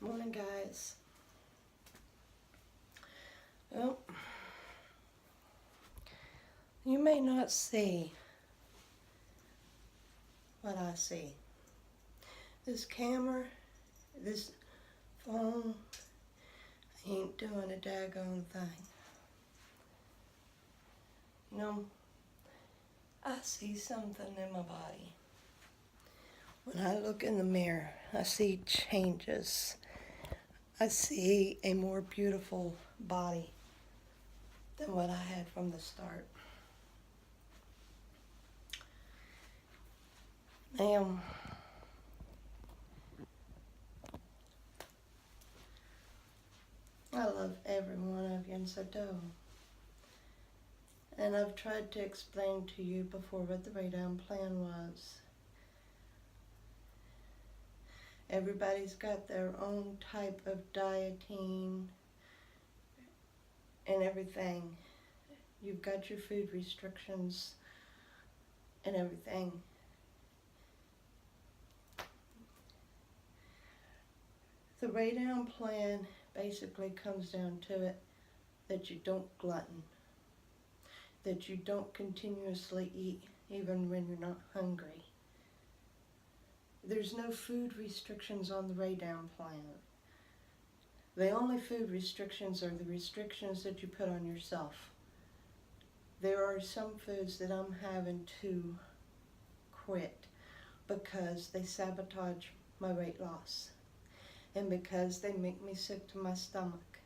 Morning, guys. Well, you may not see what I see. This camera, this phone, ain't doing a daggone thing. You know, I see something in my body. When I look in the mirror, I see changes. I see a more beautiful body than what I had from the start. Now, I love every one of you, and so do. And I've tried to explain to you before what the Raydown plan was. Everybody's got their own type of dieting and everything. You've got your food restrictions and everything. The Raydown plan basically comes down to it that you don't glutton, that you don't continuously eat even when you're not hungry. There's no food restrictions on the Raydown plan. The only food restrictions are the restrictions that you put on yourself. There are some foods that I'm having to quit because they sabotage my weight loss and because they make me sick to my stomach.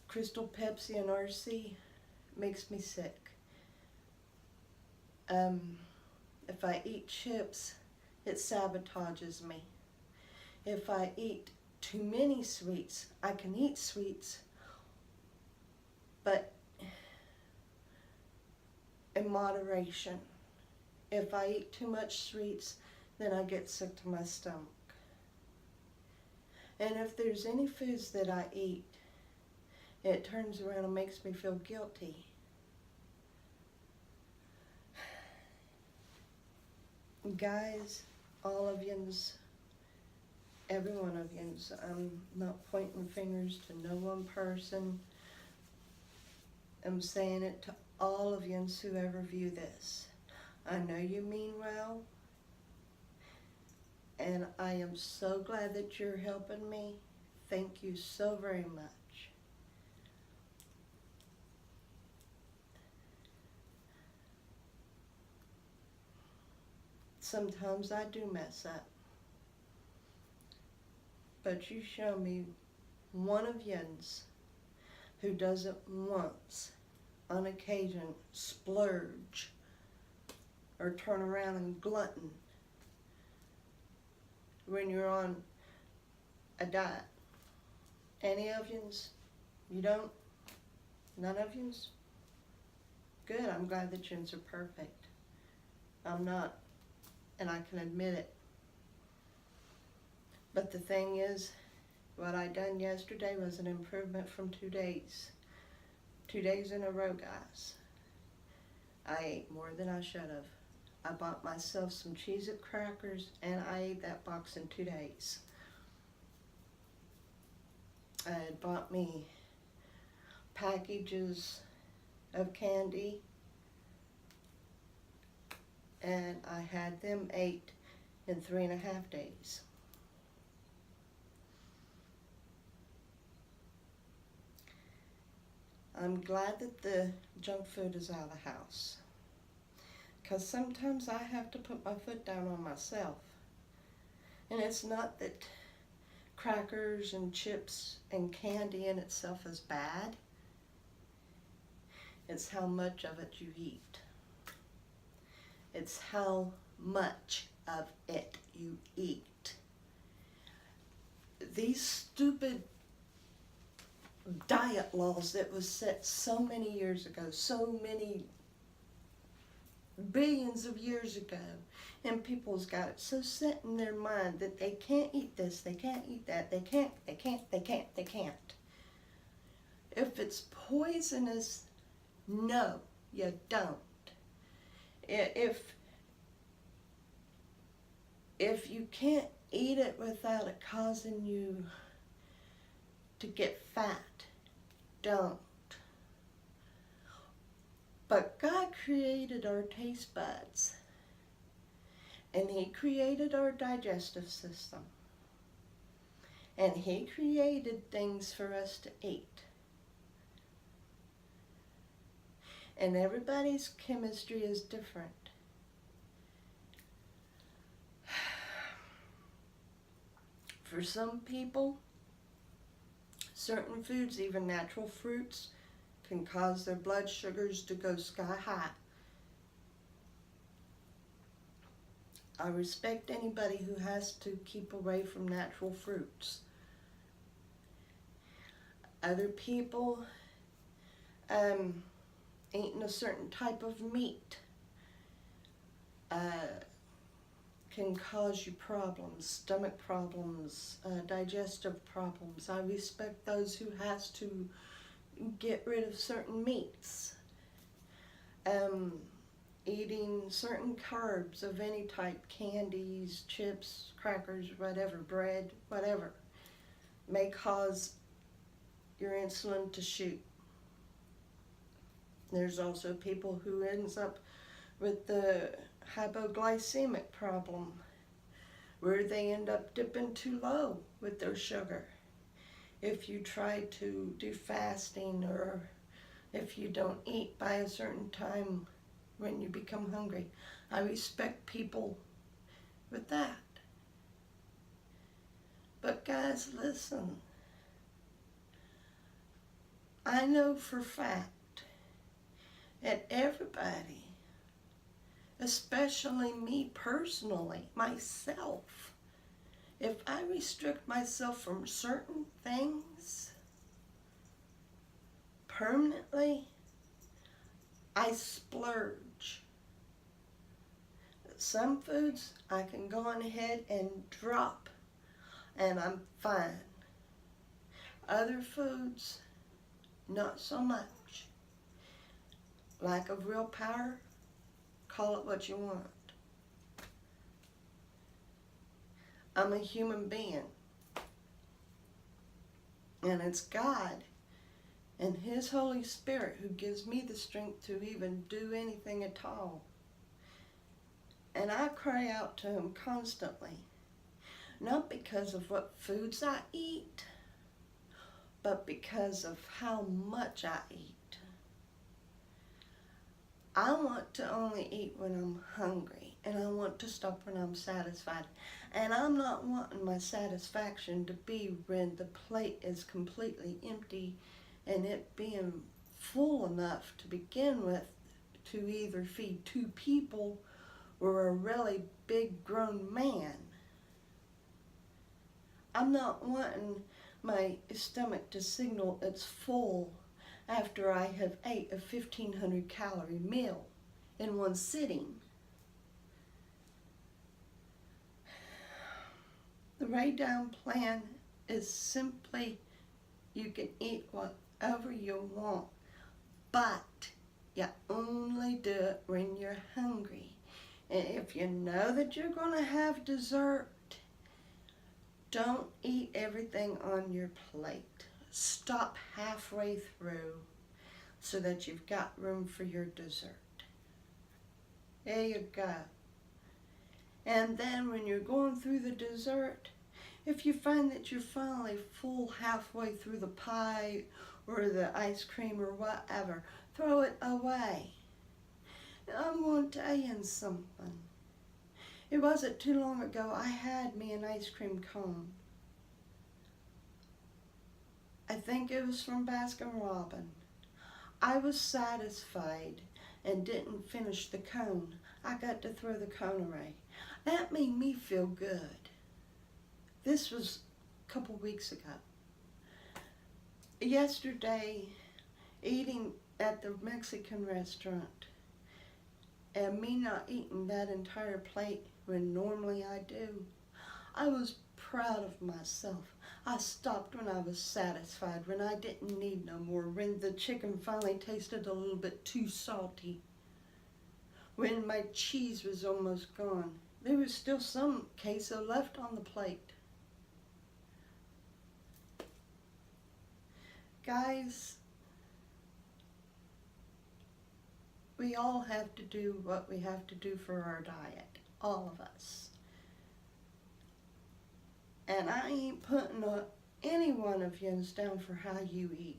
Crystal Pepsi and RC makes me sick. If I eat chips, it sabotages me. If I eat too many sweets, I can eat sweets, but in moderation. If I eat too much sweets, then I get sick to my stomach. And if there's any foods that I eat, it turns around and makes me feel guilty. Guys, all of yous, every one of yous, I'm not pointing fingers to no one person. I'm saying it to all of yous who ever view this. I know you mean well, and I am so glad that you're helping me. Thank you so very much. Sometimes I do mess up, but you show me one of yins who doesn't once, on occasion, splurge or turn around and glutton when you're on a diet. Any of yous? You don't? None of yous? Good, I'm glad that yins are perfect. I'm not, and I can admit it. But the thing is, what I done yesterday was an improvement from 2 days. 2 days in a row, guys. I ate more than I should have. I bought myself some Cheez-It crackers and I ate that box in 2 days. I had bought me packages of candy and I had them ate in 3.5 days. I'm glad that the junk food is out of the house, because sometimes I have to put my foot down on myself. And it's not that crackers and chips and candy in itself is bad. It's how much of it you eat. It's how much of it you eat. These stupid diet laws that was set so many years ago, so many billions of years ago, and people's got it so set in their mind that they can't eat this, they can't eat that, they can't. If it's poisonous, no, you don't. If if you can't eat it without it causing you to get fat, don't. But God created our taste buds, and He created our digestive system, and He created things for us to eat. And everybody's chemistry is different. For some people, certain foods, even natural fruits, can cause their blood sugars to go sky high. I respect anybody who has to keep away from natural fruits. Other people, eating a certain type of meat can cause you problems, stomach problems, digestive problems. I respect those who has to get rid of certain meats. Eating certain carbs of any type, candies, chips, crackers, whatever, bread, whatever, may cause your insulin to shoot. There's also people who ends up with the hypoglycemic problem, where they end up dipping too low with their sugar. If you try to do fasting, or if you don't eat by a certain time when you become hungry. I respect people with that. But guys, listen. I know for a fact that everybody, especially me personally, myself, if I restrict myself from certain things permanently, I splurge. Some foods I can go on ahead and drop and I'm fine. Other foods, not so much. Lack of willpower, call it what you want. I'm a human being. And it's God and His Holy Spirit who gives me the strength to even do anything at all. And I cry out to Him constantly, not because of what foods I eat, but because of how much I eat. I want to only eat when I'm hungry, and I want to stop when I'm satisfied. And I'm not wanting my satisfaction to be when the plate is completely empty and it being full enough to begin with to either feed 2 people or a really big grown man. I'm not wanting my stomach to signal it's full after I have ate a 1,500 calorie meal in one sitting. The Weigh Down plan is simply, you can eat whatever you want, but you only do it when you're hungry. And if you know that you're going to have dessert, don't eat everything on your plate. Stop halfway through so that you've got room for your dessert. There you go. And then when you're going through the dessert, if you find that you're finally full halfway through the pie or the ice cream or whatever, throw it away. I'm going to tell you something. It wasn't too long ago I had me an ice cream cone. I think it was from Baskin-Robbins. I was satisfied and didn't finish the cone. I got to throw the cone away. That made me feel good. This was a couple weeks ago. Yesterday, eating at the Mexican restaurant, and me not eating that entire plate when normally I do, I was proud of myself. I stopped when I was satisfied, when I didn't need no more, when the chicken finally tasted a little bit too salty, when my cheese was almost gone. there was still some queso left on the plate. Guys, we all have to do what we have to do for our diet, all of us. And I ain't putting any one of you down for how you eat.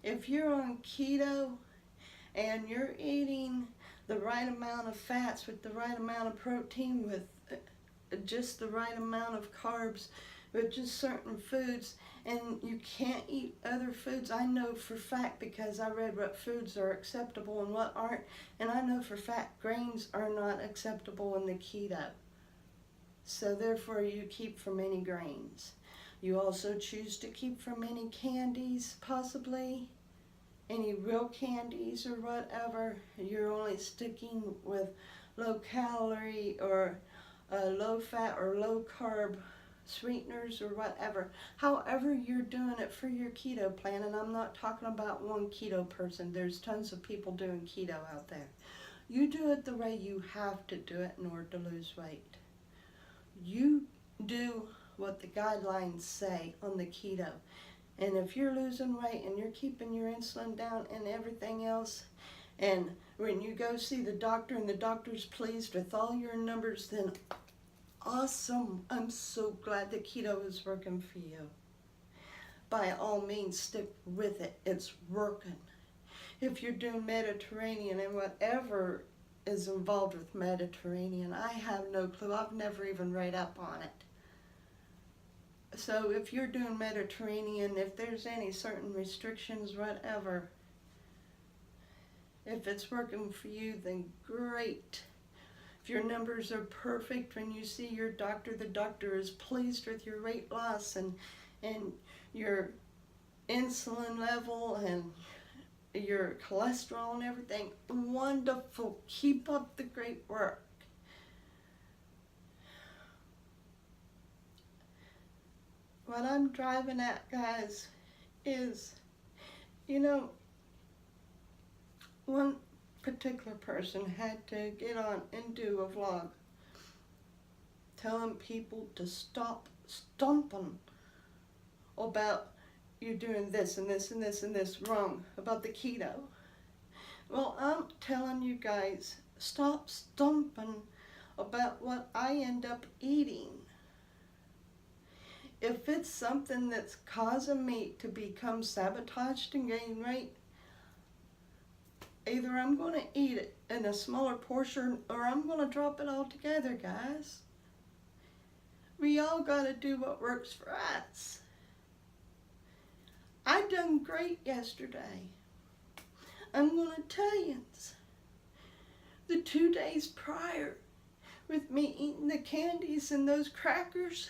If you're on keto and you're eating the right amount of fats with the right amount of protein, with just the right amount of carbs, with just certain foods, and you can't eat other foods, I know for fact, because I read what foods are acceptable and what aren't, and I know for fact grains are not acceptable in the keto. So therefore you keep from any grains. You also choose to keep from any candies, possibly, any real candies or whatever. You're only sticking with low calorie or low fat or low carb sweeteners or whatever. However you're doing it for your keto plan, and I'm not talking about one keto person. There's tons of people doing keto out there. You do it the way you have to do it in order to lose weight. You do what the guidelines say on the keto. And if you're losing weight and you're keeping your insulin down and everything else, and when you go see the doctor and the doctor's pleased with all your numbers, then awesome. I'm so glad that keto is working for you. By all means, stick with it. It's working. If you're doing Mediterranean and whatever is involved with Mediterranean, I have no clue. I've never even read up on it. So if you're doing Mediterranean, if there's any certain restrictions, whatever, if it's working for you, then great. If your numbers are perfect when you see your doctor, the doctor is pleased with your weight loss and your insulin level and your cholesterol and everything, wonderful. Keep up the great work. What I'm driving at, guys, is, one particular person had to get on and do a vlog telling people to stop stomping about you're doing this and this and this and this wrong about the keto. Well, I'm telling you guys, stop stomping about what I end up eating. If it's something that's causing me to become sabotaged and gain weight, either I'm going to eat it in a smaller portion or I'm going to drop it altogether, guys. We all got to do what works for us. I done great yesterday. I'm going to tell you, the 2 days prior, with me eating the candies and those crackers,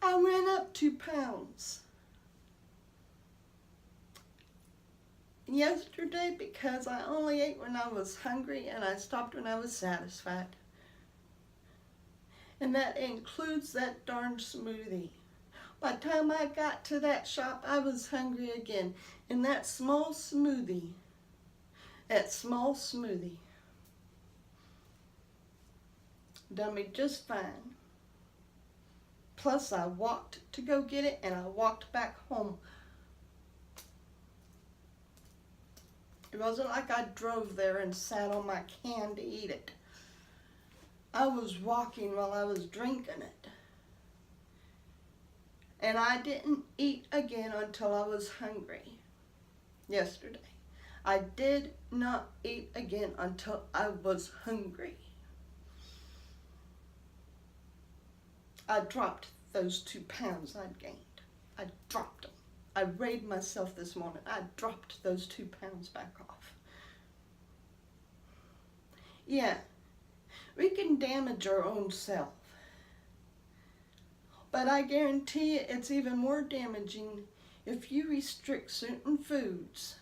I went up 2 pounds. Yesterday, because I only ate when I was hungry and I stopped when I was satisfied. And that includes that darn smoothie. By the time I got to that shop, I was hungry again. And that small smoothie, done me just fine. Plus, I walked to go get it, and I walked back home. It wasn't like I drove there and sat on my can to eat it. I was walking while I was drinking it. And I didn't eat again until I was hungry yesterday. I did not eat again until I was hungry. I dropped those 2 pounds I'd gained. I dropped them. I weighed myself this morning. I dropped those 2 pounds back off. Yeah, we can damage our own self. But I guarantee you it's even more damaging if you restrict certain foods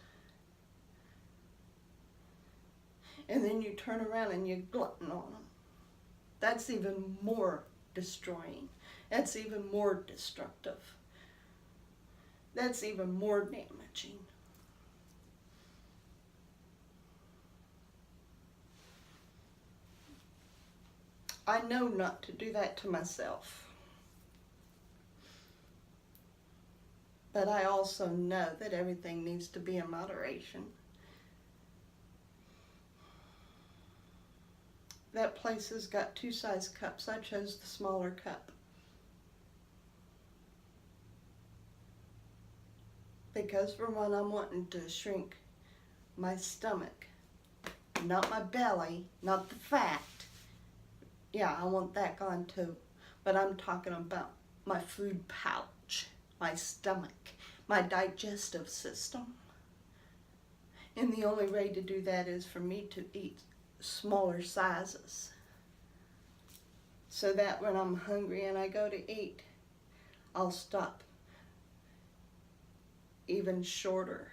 and then you turn around and you glutton on them. That's even more destroying. That's even more destructive. That's even more damaging. I know not to do that to myself. But I also know that everything needs to be in moderation. That place has got 2 size cups. I chose the smaller cup. Because for one, I'm wanting to shrink my stomach. Not my belly, not the fat. Yeah, I want that gone too. But I'm talking about my food pouch, my stomach, my digestive system. And the only way to do that is for me to eat smaller sizes. So that when I'm hungry and I go to eat, I'll stop even shorter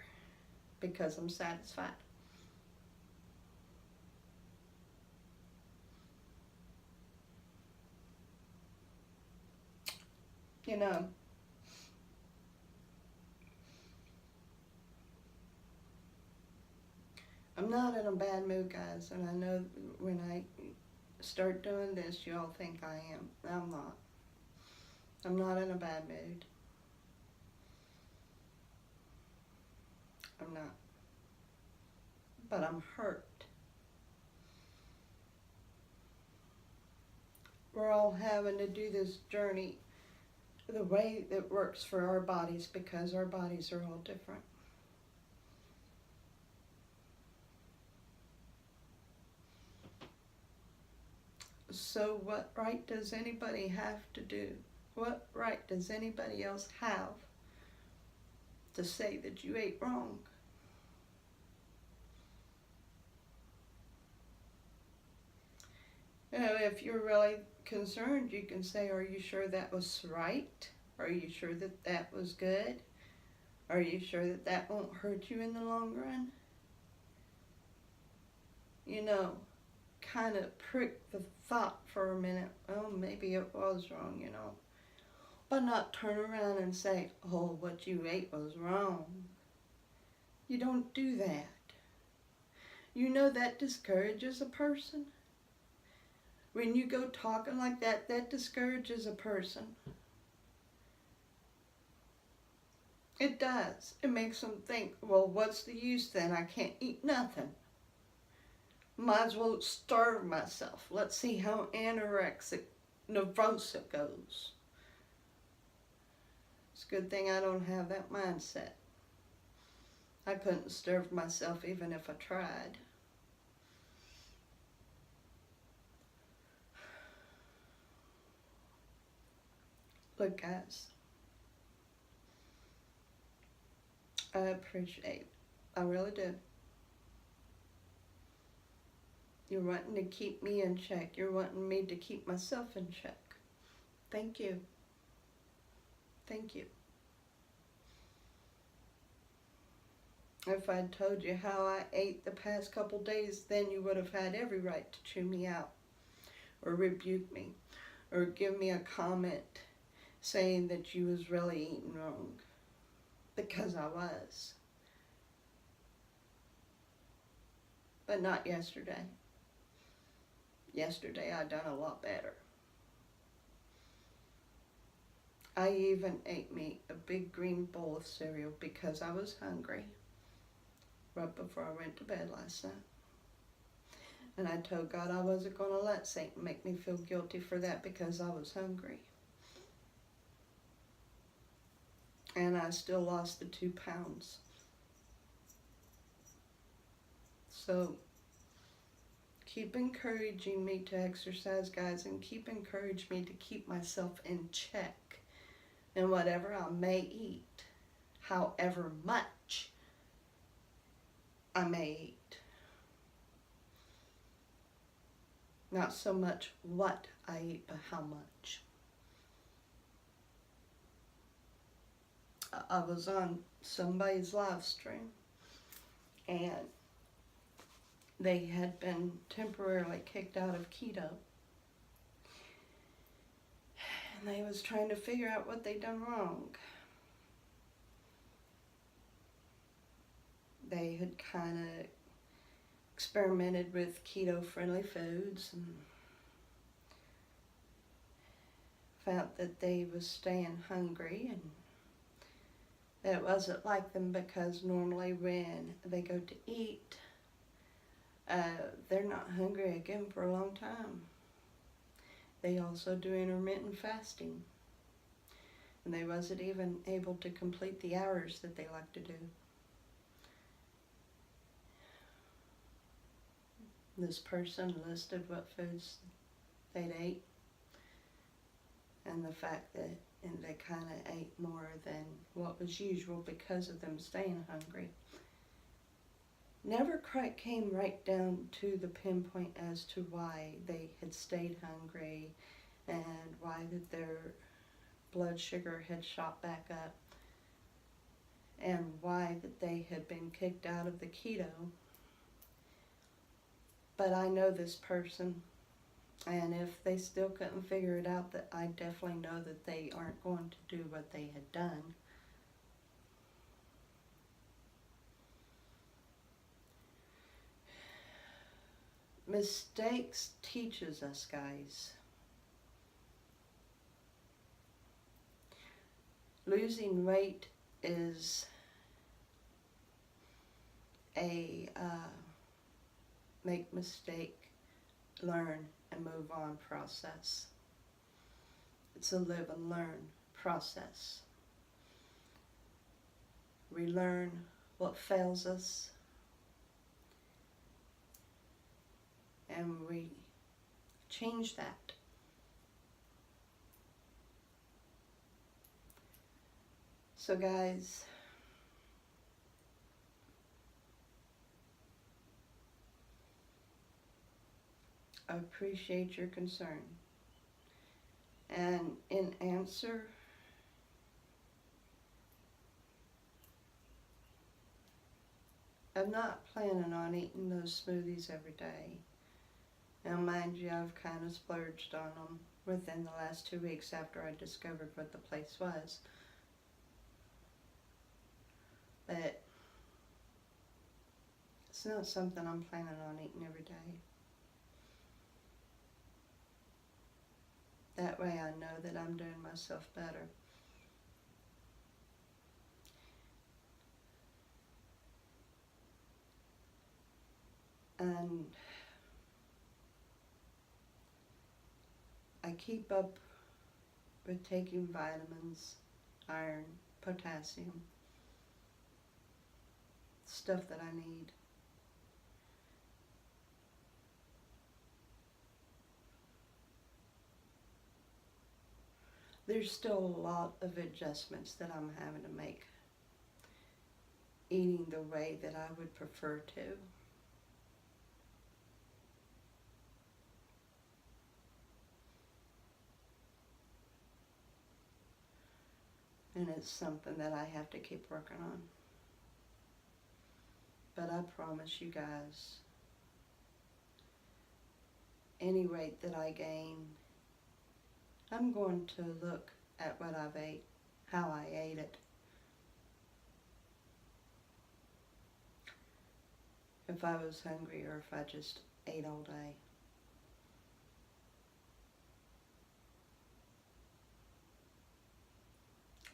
because I'm satisfied. You know, I'm not in a bad mood, guys, and I know when I start doing this, you all think I am. I'm not. I'm not in a bad mood. I'm not. But I'm hurt. We're all having to do this journey the way that works for our bodies because our bodies are all different. So what right does anybody have to do? What right does anybody else have to say that you ate wrong? You know, if you're really concerned, you can say, are you sure that was right? Are you sure that that was good? Are you sure that that won't hurt you in the long run? You know, kind of prick the thought for a minute, oh, maybe it was wrong, you know. But not turn around and say, oh, what you ate was wrong. You don't do that. You know that discourages a person. When you go talking like that, that discourages a person. It does. It makes them think, well, what's the use then? I can't eat nothing. Might as well starve myself. Let's see how anorexic nervosa goes. It's a good thing I don't have that mindset. I couldn't starve myself even if I tried. Look, guys, I appreciate, I really do. You're wanting to keep me in check. You're wanting me to keep myself in check. Thank you. Thank you. If I'd told you how I ate the past couple days, then you would have had every right to chew me out or rebuke me or give me a comment saying that you was really eating wrong, because I was. But not yesterday. Yesterday I done a lot better. I even ate me a big green bowl of cereal because I was hungry right before I went to bed last night. And I told God I wasn't going to let Satan make me feel guilty for that because I was hungry. And I still lost the 2 pounds. So keep encouraging me to exercise, guys, and keep encouraging me to keep myself in check in whatever I may eat, however much I may eat. Not so much what I eat, but how much. I was on somebody's live stream, and they had been temporarily kicked out of keto. And they was trying to figure out what they done wrong. They had kind of experimented with keto-friendly foods, and found that they was staying hungry, and it wasn't like them because normally when they go to eat, they're not hungry again for a long time. They also do intermittent fasting, and they wasn't even able to complete the hours that they like to do. This person listed what foods they'd ate, and the fact that they kind of ate more than what was usual because of them staying hungry. Never quite came right down to the pinpoint as to why they had stayed hungry and why that their blood sugar had shot back up and why that they had been kicked out of the keto. But I know this person, and if they still couldn't figure it out, that I definitely know that they aren't going to do what they had done. Mistakes teaches us, guys. Losing weight is a make mistake, learn, and move on process. It's a live and learn process. We learn what fails us, and we change that. So guys, I appreciate your concern. And in answer, I'm not planning on eating those smoothies every day. Now mind you, I've kind of splurged on them within the last 2 weeks after I discovered what the place was. But it's not something I'm planning on eating every day. That way I know that I'm doing myself better. And I keep up with taking vitamins, iron, potassium, stuff that I need. There's still a lot of adjustments that I'm having to make, eating the way that I would prefer to. And it's something that I have to keep working on. But I promise you guys, any weight that I gain, I'm going to look at what I've ate, how I ate it. If I was hungry or if I just ate all day.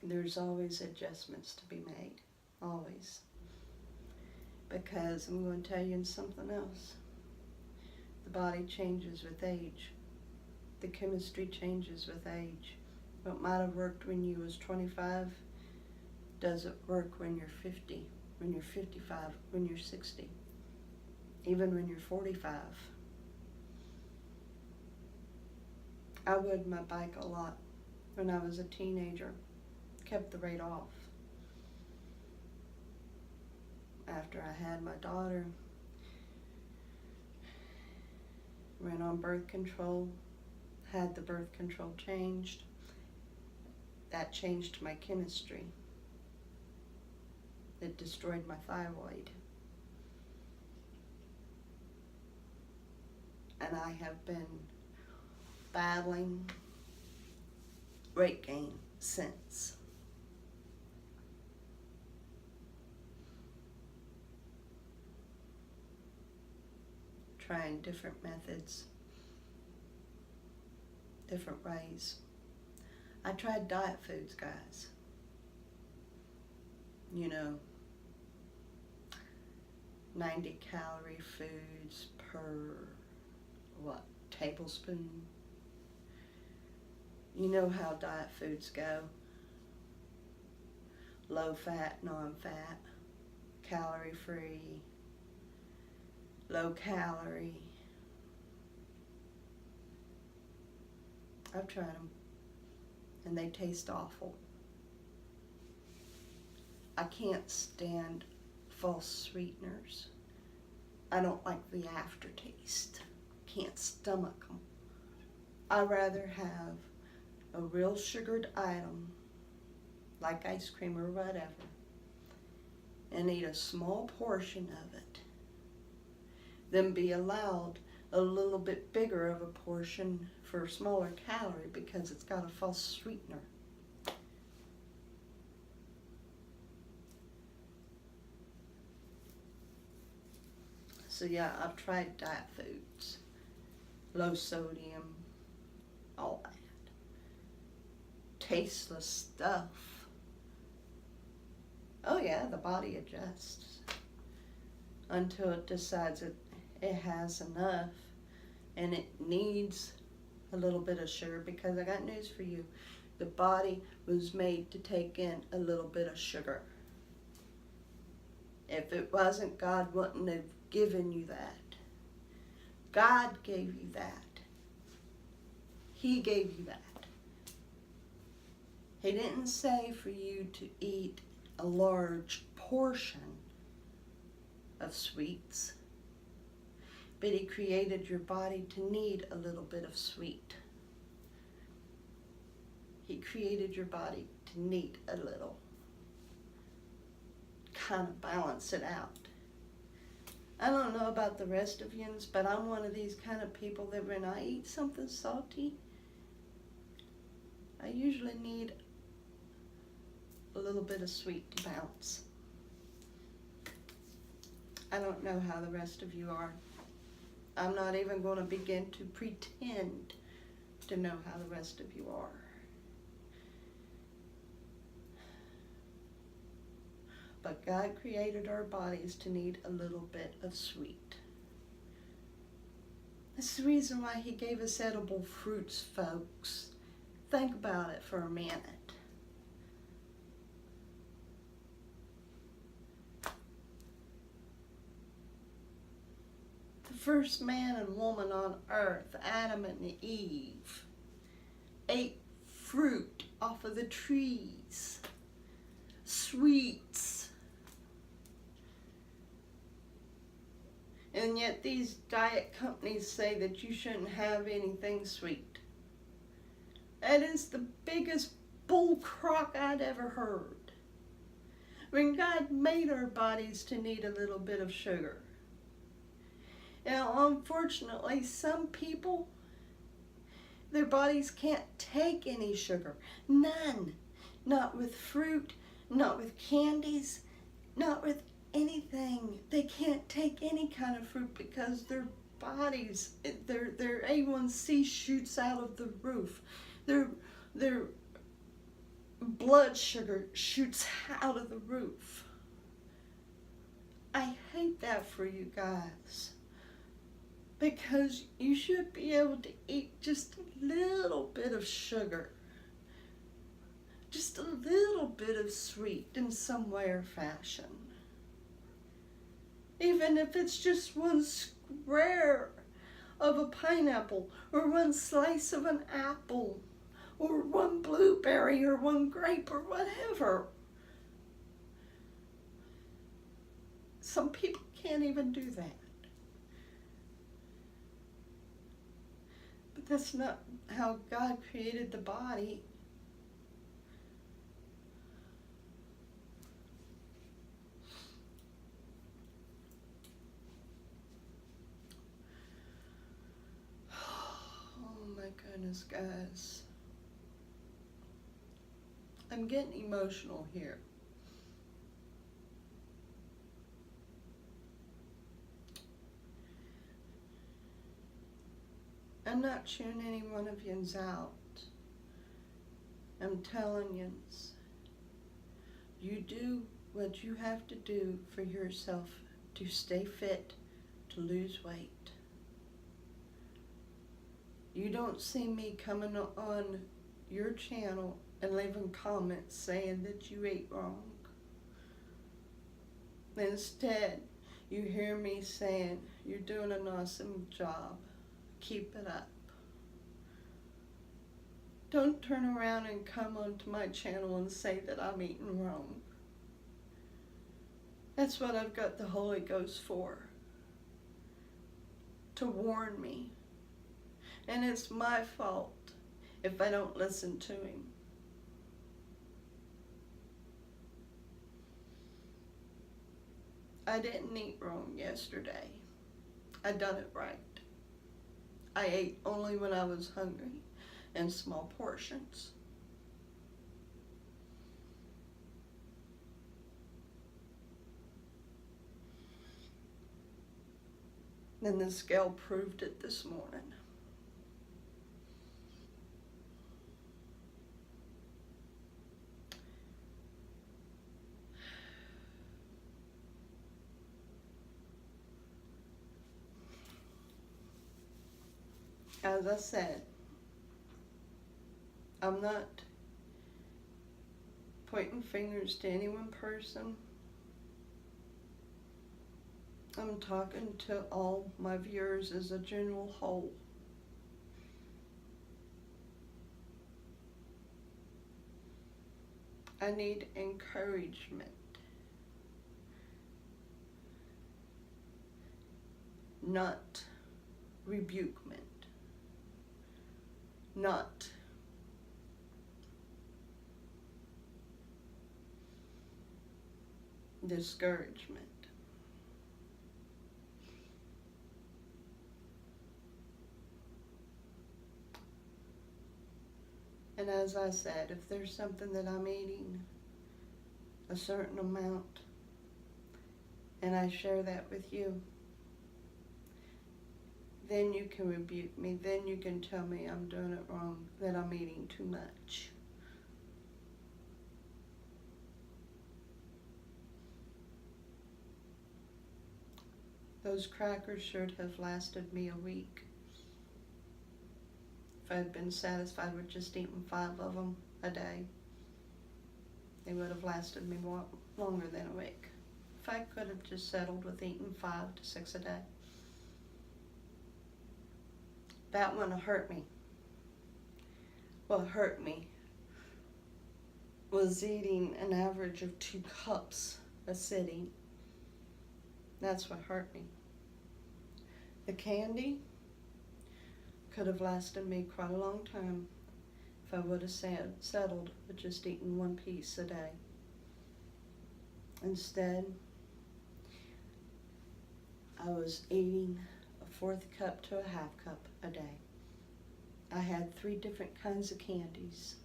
There's always adjustments to be made, always. Because I'm going to tell you something else. The body changes with age. The chemistry changes with age. What might have worked when you was 25 doesn't work when you're 50, when you're 55, when you're 60, even when you're 45. I rode my bike a lot when I was a teenager. Kept the weight off. After I had my daughter, went on birth control, had the birth control changed. That changed my chemistry. It destroyed my thyroid. And I have been battling weight gain since. Trying different methods, different ways. I tried diet foods, guys. You know, 90 calorie foods per, tablespoon? You know how diet foods go. Low fat, non-fat, calorie free, low calorie. I've tried them, and they taste awful. I can't stand false sweeteners. I don't like the aftertaste. Can't stomach them. I'd rather have a real sugared item, like ice cream or whatever, and eat a small portion of it, than be allowed a little bit bigger of a portion for a smaller calorie because it's got a false sweetener. So yeah, I've tried diet foods, low sodium, all that. Tasteless stuff. Oh yeah, the body adjusts until it decides it has enough and it needs a little bit of sugar, because I got news for you. The body was made to take in a little bit of sugar. If it wasn't, God wouldn't have given you that. God gave you that. He gave you that. He didn't say for you to eat a large portion of sweets, but He created your body to need a little bit of sweet. He created your body to need a little. Kind of balance it out. I don't know about the rest of yous, but I'm one of these kind of people that when I eat something salty, I usually need a little bit of sweet to bounce. I don't know how the rest of you are. I'm not even going to begin to pretend to know how the rest of you are. But God created our bodies to need a little bit of sweet. That's the reason why He gave us edible fruits, folks. Think about it for a minute. The first man and woman on earth, Adam and Eve, ate fruit off of the trees, sweets. And yet these diet companies say that you shouldn't have anything sweet. That is the biggest bull crock I'd ever heard. When God made our bodies to need a little bit of sugar. Now, unfortunately, some people, their bodies can't take any sugar. None. Not with fruit, not with candies, not with anything. They can't take any kind of fruit because their bodies, their A1C shoots out of the roof. Their blood sugar shoots out of the roof. I hate that for you guys, because you should be able to eat just a little bit of sugar, just a little bit of sweet in some way or fashion. Even if it's just one square of a pineapple, or one slice of an apple, or one blueberry, or one grape, or whatever. Some people can't even do that. But that's not how God created the body. Goodness, guys. I'm getting emotional here. I'm not chewing any one of yous out. I'm telling you, you do what you have to do for yourself to stay fit, to lose weight. You don't see me coming on your channel and leaving comments saying that you ate wrong. Instead, you hear me saying, you're doing an awesome job. Keep it up. Don't turn around and come onto my channel and say that I'm eating wrong. That's what I've got the Holy Ghost for. To warn me. And it's my fault if I don't listen to him. I didn't eat wrong yesterday. I done it right. I ate only when I was hungry, in small portions. And the scale proved it this morning. As I said, I'm not pointing fingers to any one person. I'm talking to all my viewers as a general whole. I need encouragement, not rebukement, not discouragement. And as I said, if there's something that I'm eating a certain amount and I share that with you, then you can rebuke me. Then you can tell me I'm doing it wrong, that I'm eating too much. Those crackers should have lasted me a week. If I'd been satisfied with just eating 5 of them a day, they would have lasted me more, longer than a week. If I could have just settled with eating 5 to 6 a day. That one hurt me. What hurt me was eating an average of 2 cups a sitting. That's what hurt me. The candy could have lasted me quite a long time if I would have settled with just eating 1 piece a day. Instead, I was eating a 1/4 cup to a 1/2 cup a day. I had 3 different kinds of candies.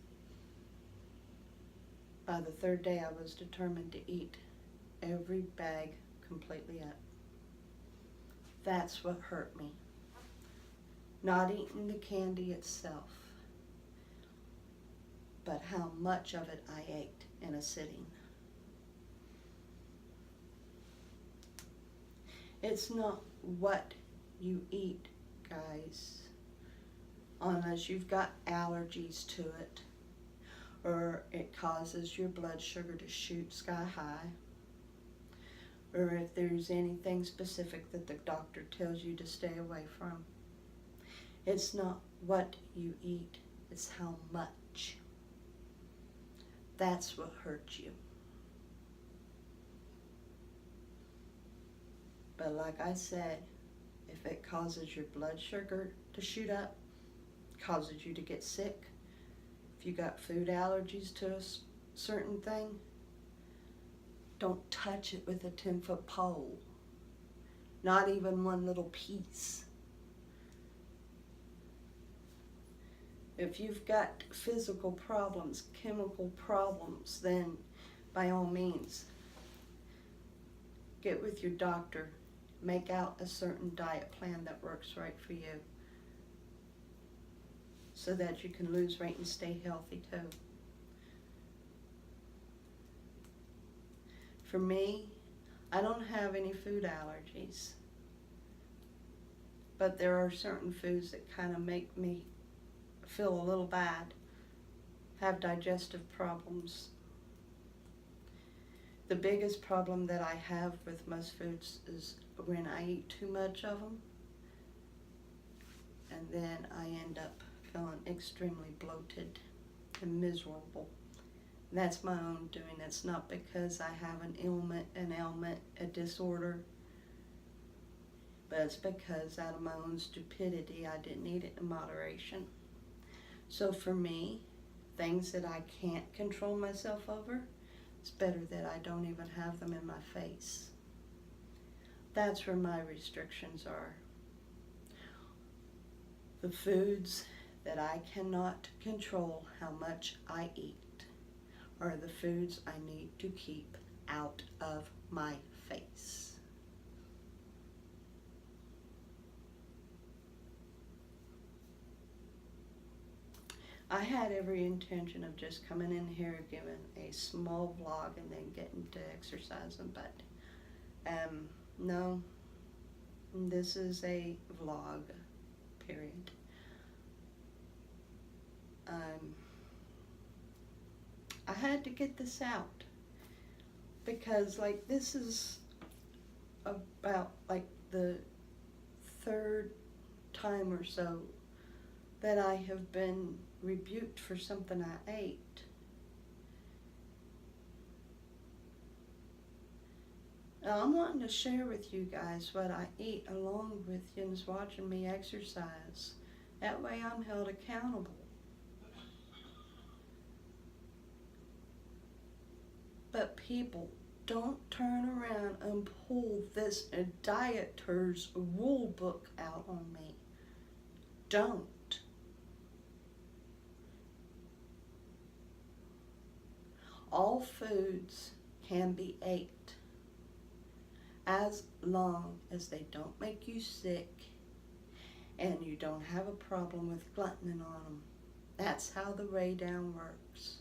By the 3rd day, I was determined to eat every bag completely up. That's what hurt me. Not eating the candy itself, but how much of it I ate in a sitting. It's not what you eat, guys, unless you've got allergies to it, or it causes your blood sugar to shoot sky high, or if there's anything specific that the doctor tells you to stay away from. It's not what you eat, it's how much. That's what hurts you. But like I said, if it causes your blood sugar to shoot up, causes you to get sick, if you got food allergies to a certain thing, don't touch it with a 10-foot pole. Not even 1 little piece. If you've got physical problems, chemical problems, then by all means, get with your doctor. Make out a certain diet plan that works right for you so that you can lose weight and stay healthy too. For me, I don't have any food allergies, but there are certain foods that kind of make me feel a little bad, have digestive problems. The biggest problem that I have with most foods is when I eat too much of them, and then I end up feeling extremely bloated and miserable. And that's my own doing. It's not because I have an ailment, a disorder, but it's because out of my own stupidity, I didn't eat it in moderation. So for me, things that I can't control myself over, it's better that I don't even have them in my face. That's where my restrictions are. The foods that I cannot control how much I eat are the foods I need to keep out of my face. I had every intention of just coming in here, giving a small vlog, and then getting to exercising, but no, this is a vlog, period. I had to get this out because, like, this is about like the third time or so that I have been rebuked for something I ate. Now, I'm wanting to share with you guys what I eat along with you watching me exercise. That way I'm held accountable. But people, don't turn around and pull this dieter's rule book out on me. Don't. All foods can be ate as long as they don't make you sick and you don't have a problem with glutton on them. That's how the Rae Down works.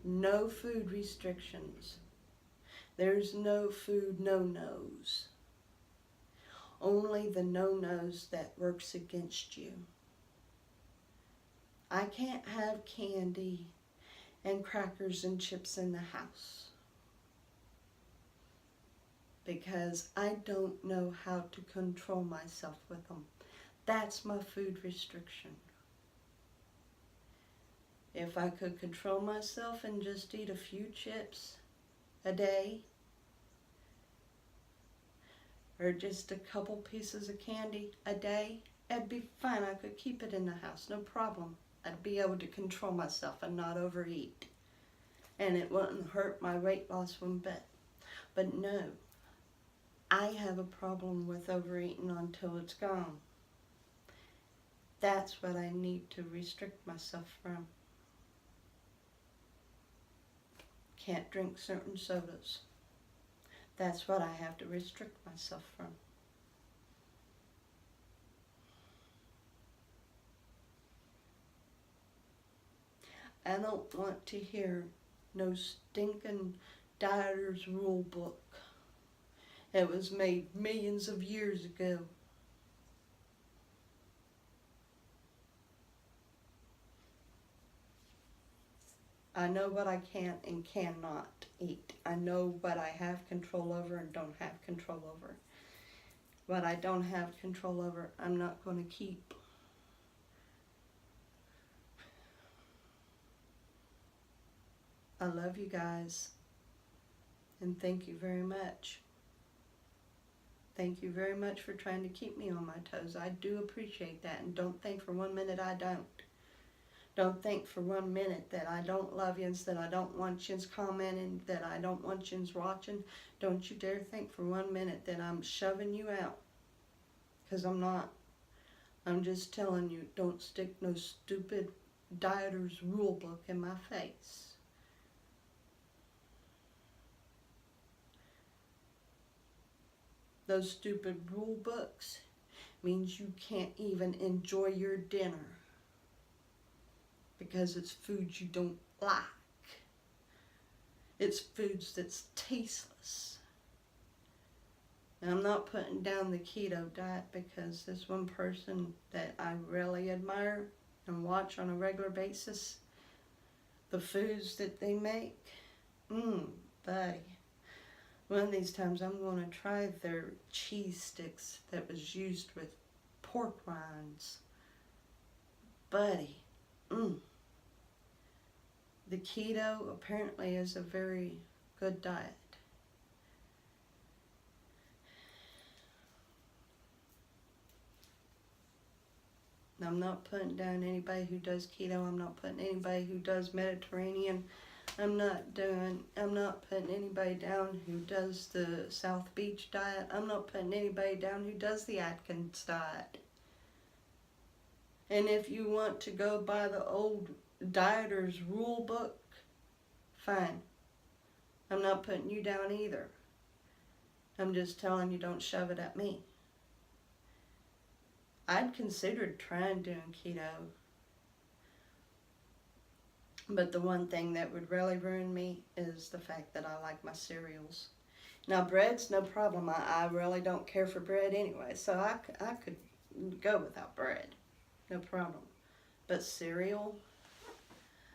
No food restrictions. There's no food no-nos. Only the no-nos that works against you. I can't have candy and crackers and chips in the house because I don't know how to control myself with them. That's my food restriction. If I could control myself and just eat a few chips a day, or just a couple pieces of candy a day, it'd be fine. I could keep it in the house, no problem. I'd be able to control myself and not overeat. And it wouldn't hurt my weight loss one bit. But no, I have a problem with overeating until it's gone. That's what I need to restrict myself from. Can't drink certain sodas. That's what I have to restrict myself from. I don't want to hear no stinking dieter's rule book. It was made millions of years ago. I know what I can and cannot eat. I know what I have control over and don't have control over. What I don't have control over, I'm not going to keep. I love you guys, and thank you very much. Thank you very much for trying to keep me on my toes. I do appreciate that, and don't think for 1 minute I don't. Don't think for 1 minute that I don't love yous, that I don't want yous commenting, that I don't want yous watching. Don't you dare think for 1 minute that I'm shoving you out, because I'm not. I'm just telling you, don't stick no stupid dieter's rule book in my face. Those stupid rule books means you can't even enjoy your dinner because it's food you don't like. It's foods that's tasteless. And I'm not putting down the keto diet because this one person that I really admire and watch on a regular basis, the foods that they make, buddy. One of these times I'm going to try their cheese sticks that was used with pork rinds. Buddy, The keto apparently is a very good diet. I'm not putting down anybody who does keto. I'm not putting anybody who does Mediterranean. I'm not putting anybody down who does the South Beach diet. I'm not putting anybody down who does the Atkins diet. And if you want to go by the old dieter's rule book, fine. I'm not putting you down either. I'm just telling you, don't shove it at me. I'd considered trying doing keto. But the one thing that would really ruin me is the fact that I like my cereals. Now, bread's no problem. I really don't care for bread anyway, so I could go without bread. No problem. But cereal?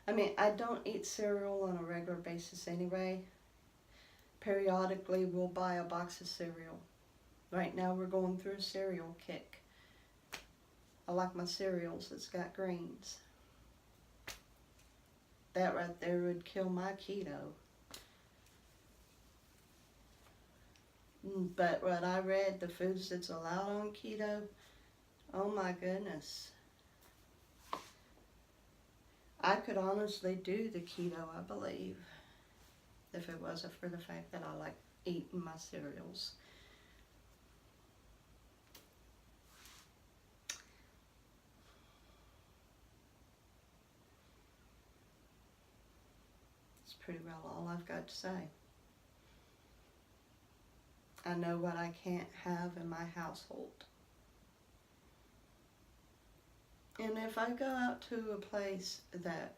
I mean, I don't eat cereal on a regular basis anyway. Periodically, we'll buy a box of cereal. Right now, we're going through a cereal kick. I like my cereals that's got greens. That right there would kill my keto. But what I read, the foods that's allowed on keto, oh my goodness. I could honestly do the keto, I believe, if it wasn't for the fact that I like eating my cereals. It's pretty well all I've got to say. I know what I can't have in my household. And if I go out to a place that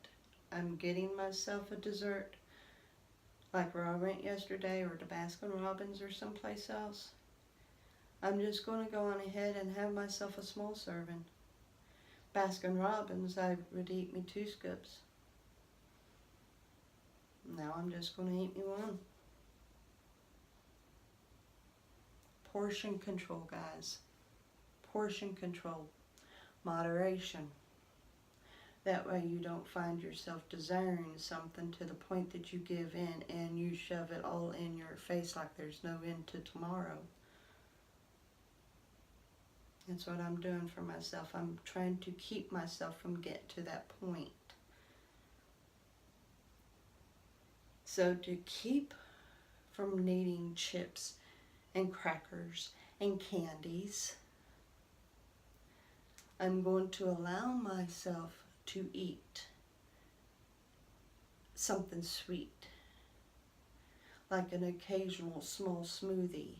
I'm getting myself a dessert, like where I went yesterday, or to Baskin-Robbins or someplace else, I'm just going to go on ahead and have myself a small serving. Baskin-Robbins, I would eat me 2 scoops. Now I'm just going to eat me 1. Portion control, guys. Portion control. Moderation. That way you don't find yourself desiring something to the point that you give in and you shove it all in your face like there's no end to tomorrow. That's what I'm doing for myself. I'm trying to keep myself from getting to that point. So to keep from needing chips and crackers and candies, I'm going to allow myself to eat something sweet, like an occasional small smoothie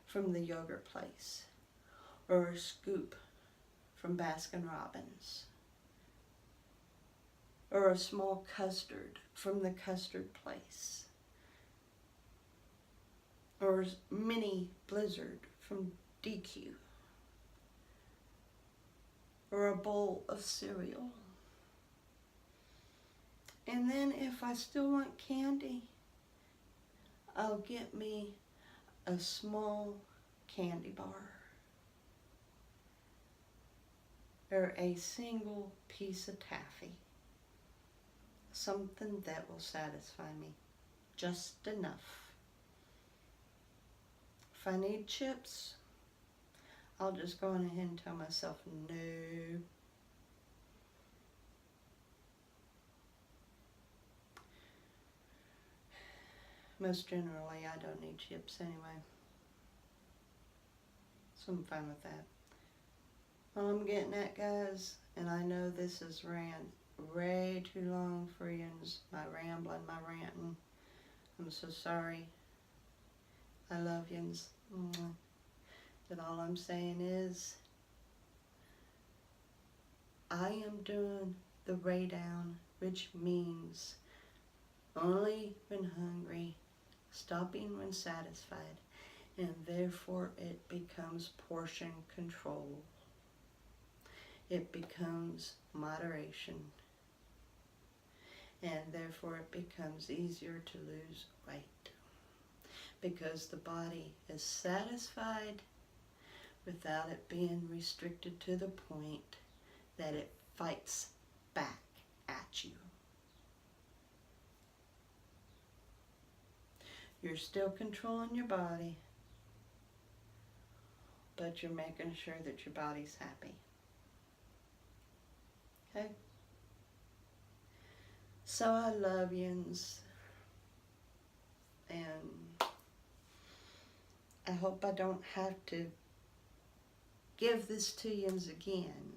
from the yogurt place, or a scoop from Baskin-Robbins, or a small custard from the custard place, or a mini blizzard from DQ, or a bowl of cereal. And then if I still want candy, I'll get me a small candy bar, or a single piece of taffy. Something that will satisfy me just enough. If I need chips, I'll just go on ahead and tell myself no. Most generally, I don't need chips anyway, so I'm fine with that. All I'm getting at, guys, and I know this has ran way too long for yous, my rambling, my ranting. I'm so sorry. I love yous. But all I'm saying is, I am doing the Ray Down, which means only when hungry, stopping when satisfied, and therefore it becomes portion control. It becomes moderation, and therefore it becomes easier to lose weight, because the body is satisfied without it being restricted to the point that it fights back at you. You're still controlling your body, but you're making sure that your body's happy. Okay? So I love yous, and I hope I don't have to give this to yous again,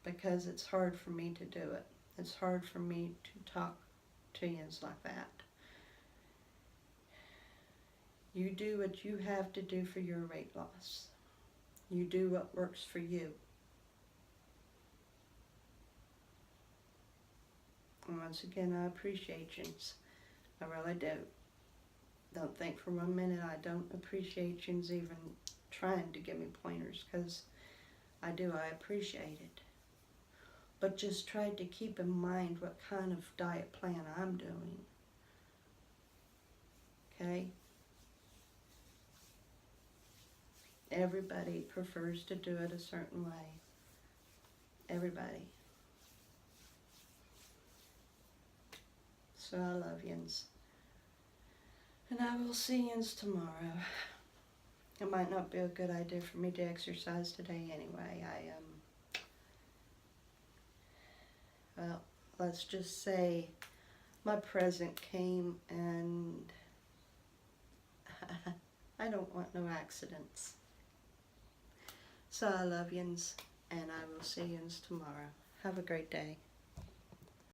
because it's hard for me to do it. It's hard for me to talk to yous like that. You do what you have to do for your weight loss. You do what works for you. And once again, I appreciate yous. I really do. Don't think for 1 minute I don't appreciate yous even trying to give me pointers, because I do. I appreciate it. But just try to keep in mind what kind of diet plan I'm doing. Okay? Everybody prefers to do it a certain way. Everybody. So I love yous. And I will see yous tomorrow. It might not be a good idea for me to exercise today anyway. Well, let's just say my present came, and I don't want no accidents. So I love yous, and I will see yous tomorrow. Have a great day.